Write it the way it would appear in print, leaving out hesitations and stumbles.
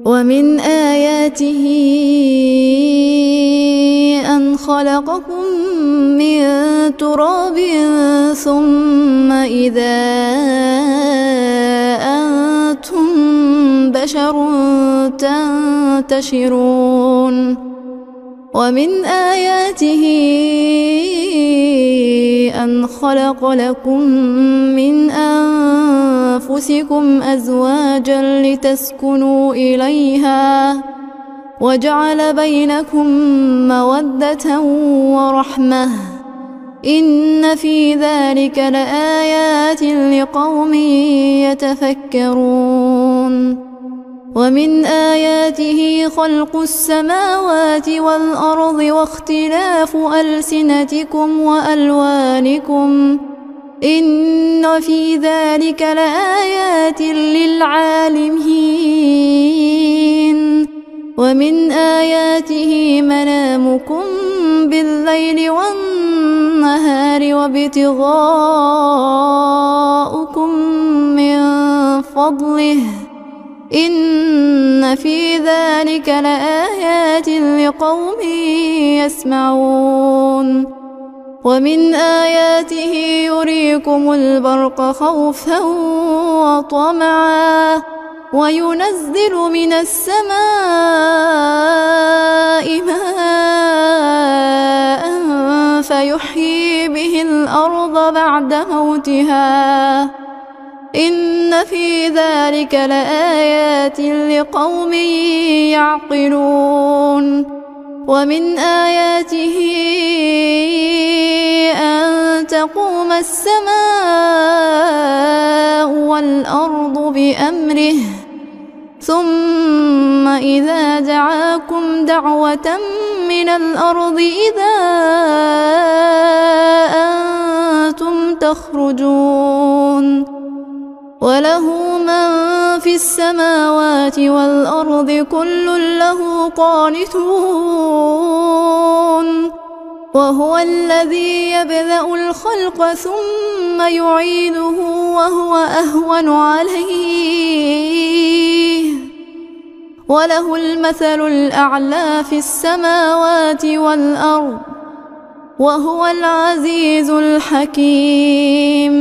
ومن آياته أن خلقكم من تراب ثم إذا أنتم بشر تنتشرون ومن آياته أن خلق لكم من أنفسكم أزواجا لتسكنوا إليها وجعل بينكم مودة ورحمة إن في ذلك لآيات لقوم يتفكرون ومن آياته خلق السماوات والأرض واختلاف ألسنتكم وألوانكم إن في ذلك لآيات للعالمين ومن آياته منامكم بالليل والنهار وابتغاؤكم من فضله إن في ذلك لآيات لقوم يسمعون ومن آياته يريكم البرق خوفا وطمعا وينزل من السماء ماء فيحيي به الأرض بعد موتها إن في ذلك لآيات لقوم يعقلون ومن آياته أن تقوم السماء والأرض بأمره ثم إذا دعاكم دعوة من الأرض إذا أنتم تخرجون وله من في السماوات والأرض كل له قانتون وهو الذي يبدأ الخلق ثم يعيده وهو أهون عليه وله المثل الأعلى في السماوات والأرض وهو العزيز الحكيم.